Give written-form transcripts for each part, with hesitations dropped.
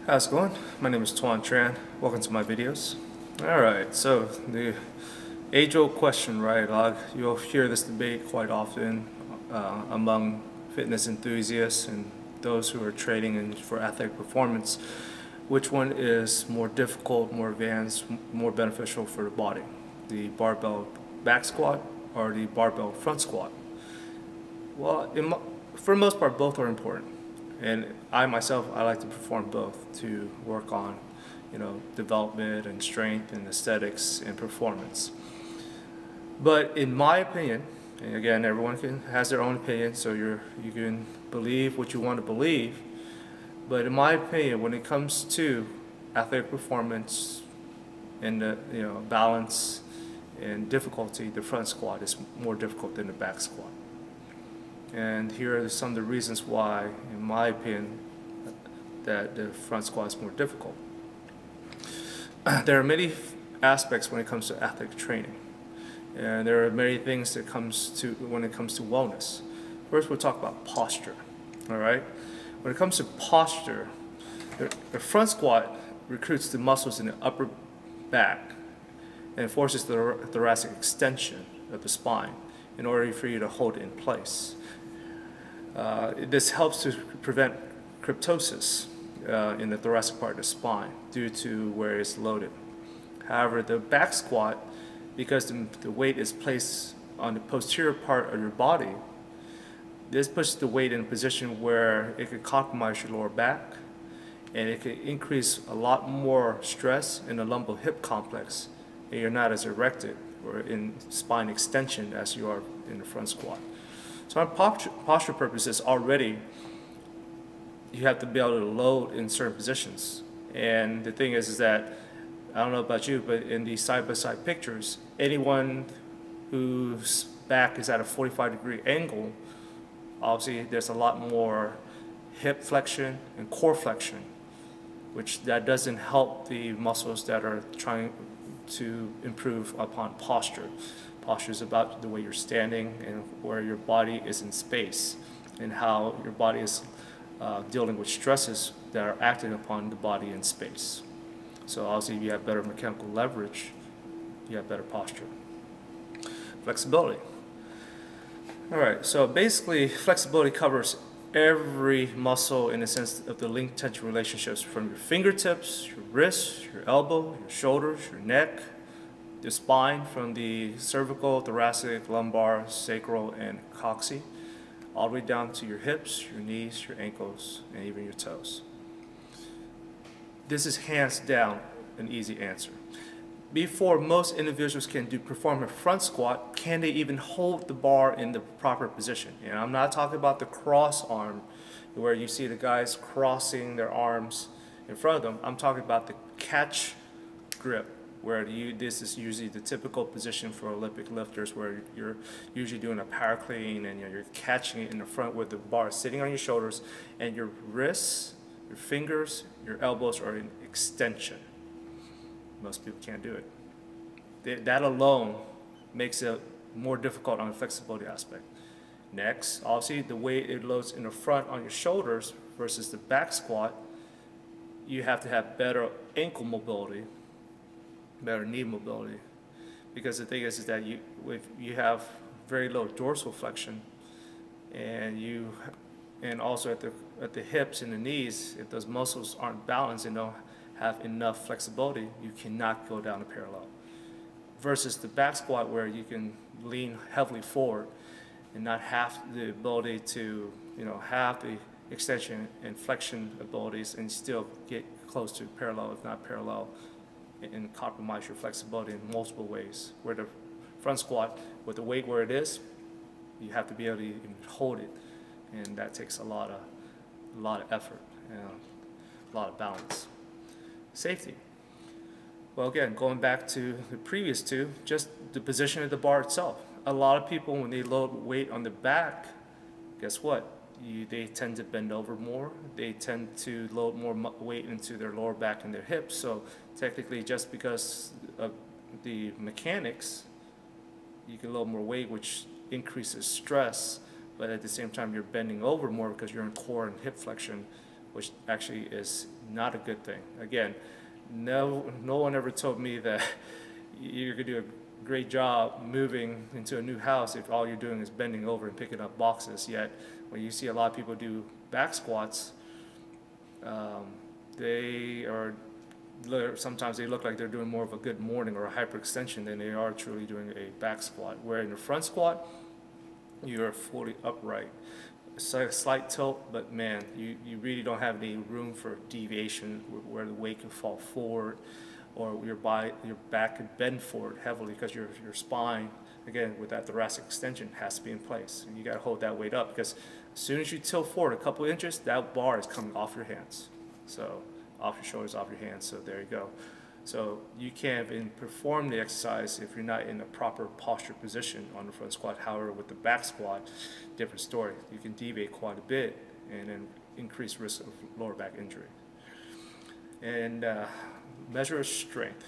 How's it going? My name is Tuan Tran. Welcome to my videos. Alright, so the age-old question, right? You'll hear this debate quite often among fitness enthusiasts and those who are training for athletic performance. Which one is more difficult, more advanced, more beneficial for the body? The barbell back squat or the barbell front squat? Well, for the most part, both are important. And I myself, I like to perform both to work on, development and strength and aesthetics and performance. But in my opinion, and again, everyone has their own opinion, so you can believe what you want to believe. But in my opinion, when it comes to athletic performance and balance and difficulty, the front squat is more difficult than the back squat. And here are some of the reasons why, in my opinion, that the front squat is more difficult. There are many aspects when it comes to athletic training. And there are many things that when it comes to wellness. First, we'll talk about posture. All right? When it comes to posture, the front squat recruits the muscles in the upper back and forces the thoracic extension of the spine in order for you to hold it in place. This helps to prevent cryptosis in the thoracic part of the spine due to where it's loaded. However, the back squat, because the weight is placed on the posterior part of your body, this puts the weight in a position where it could compromise your lower back, and it could increase a lot more stress in the lumbo-hip complex, and you're not as erected or in spine extension as you are in the front squat. So on posture purposes already, you have to be able to load in certain positions. And the thing is that, I don't know about you, but in these side-by-side pictures, anyone whose back is at a 45-degree angle, obviously there's a lot more hip flexion and core flexion, which that doesn't help the muscles that are trying to improve upon posture. Posture is about the way you're standing and where your body is in space and how your body is dealing with stresses that are acting upon the body in space. So obviously if you have better mechanical leverage, you have better posture. Flexibility. Alright, so basically flexibility covers every muscle in the sense of the length-tension relationships from your fingertips, your wrists, your elbow, your shoulders, your neck, the spine from the cervical, thoracic, lumbar, sacral, and coccyx, all the way down to your hips, your knees, your ankles, and even your toes. This is hands down an easy answer. Before most individuals can perform a front squat, can they even hold the bar in the proper position? And I'm not talking about the cross arm, where you see the guys crossing their arms in front of them. I'm talking about the catch grip, where this is usually the typical position for Olympic lifters, where you're usually doing a power clean and you're catching it in the front with the bar sitting on your shoulders, and your wrists, your fingers, your elbows are in extension. Most people can't do it. That alone makes it more difficult on the flexibility aspect. Next, obviously the weight it loads in the front on your shoulders versus the back squat, you have to have better ankle mobility, better knee mobility, because the thing is that if you have very low dorsal flexion, and also at the hips and the knees, if those muscles aren't balanced and don't have enough flexibility, you cannot go down a parallel. Versus the back squat, where you can lean heavily forward and not have the ability to have the extension and flexion abilities and still get close to parallel, if not parallel, and compromise your flexibility in multiple ways. Where the front squat, with the weight where it is, you have to be able to even hold it, and that takes a lot of effort and a lot of balance. Safety. Well, again, going back to the previous two, just the position of the bar itself. A lot of people, when they load weight on the back, guess what? They tend to bend over more. They tend to load more weight into their lower back and their hips. So technically, just because of the mechanics, you can load more weight, which increases stress, but at the same time, you're bending over more because you're in core and hip flexion, which actually is not a good thing. Again, no one ever told me that you're gonna do a great job moving into a new house if all you're doing is bending over and picking up boxes. Yet when you see a lot of people do back squats, sometimes they look like they're doing more of a good morning or a hyperextension than they are truly doing a back squat. Where in the front squat, you're fully upright. It's like a slight tilt, but man, you really don't have any room for deviation where the weight can fall forward, or your back can bend forward heavily because your spine, again, with that thoracic extension, has to be in place. And you got to hold that weight up, because as soon as you tilt forward a couple inches, that bar is coming off your hands. So off your shoulders, off your hands. So there you go. So you can't even perform the exercise if you're not in a proper posture position on the front squat. However, with the back squat, different story. You can deviate quite a bit and then increase risk of lower back injury. And measure of strength.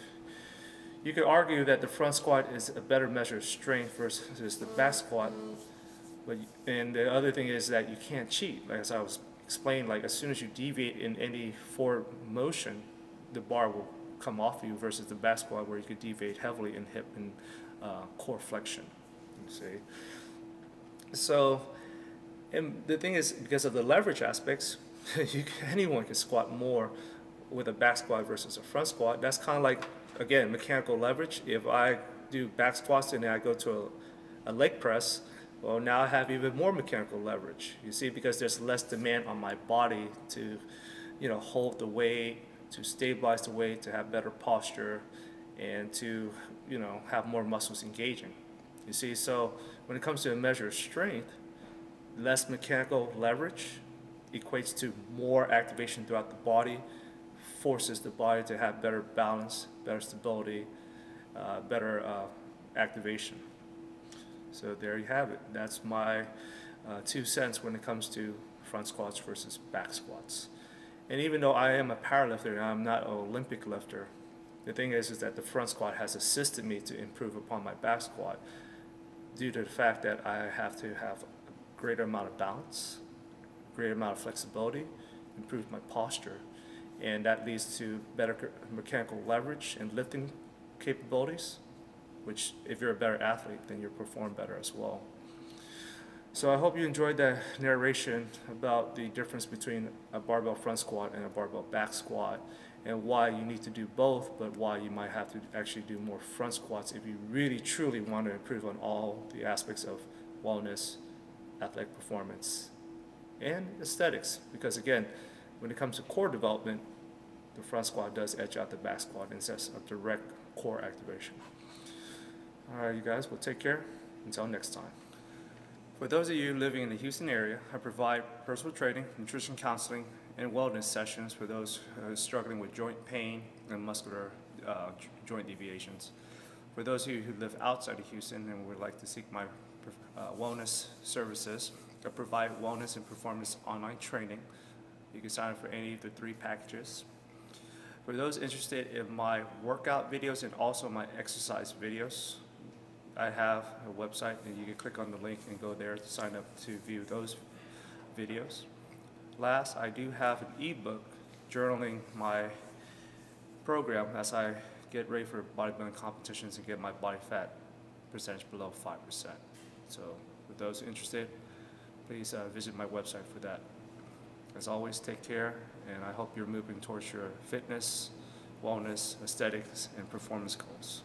You could argue that the front squat is a better measure of strength versus the back squat. And the other thing is that you can't cheat. Like as I was explaining, like as soon as you deviate in any forward motion, the bar will come off you, versus the back squat where you could deviate heavily in hip and core flexion. You see. So, and the thing is, because of the leverage aspects, anyone can squat more with a back squat versus a front squat. That's kind of like, again, mechanical leverage. If I do back squats and then I go to a leg press, well, now I have even more mechanical leverage. You see, because there's less demand on my body to, hold the weight, to stabilize the weight, to have better posture, and to, have more muscles engaging. You see, so when it comes to a measure of strength, less mechanical leverage equates to more activation throughout the body, forces the body to have better balance, better stability, better activation. So there you have it. That's my 2 cents when it comes to front squats versus back squats. And even though I am a powerlifter and I'm not an Olympic lifter, the thing is that the front squat has assisted me to improve upon my back squat due to the fact that I have to have a greater amount of balance, greater amount of flexibility, improve my posture, and that leads to better mechanical leverage and lifting capabilities, which if you're a better athlete, then you'll perform better as well. So I hope you enjoyed that narration about the difference between a barbell front squat and a barbell back squat, and why you need to do both, but why you might have to actually do more front squats if you really truly want to improve on all the aspects of wellness, athletic performance, and aesthetics. Because again, when it comes to core development, the front squat does edge out the back squat and sets a direct core activation. All right, you guys, well, take care. Until next time. For those of you living in the Houston area, I provide personal training, nutrition counseling, and wellness sessions for those struggling with joint pain and muscular joint deviations. For those of you who live outside of Houston and would like to seek my wellness services, I provide wellness and performance online training. You can sign up for any of the 3 packages. For those interested in my workout videos and also my exercise videos, I have a website, and you can click on the link and go there to sign up to view those videos. Last, I do have an ebook journaling my program as I get ready for bodybuilding competitions and get my body fat percentage below 5%. So for those interested, please visit my website for that. As always, take care, and I hope you're moving towards your fitness, wellness, aesthetics, and performance goals.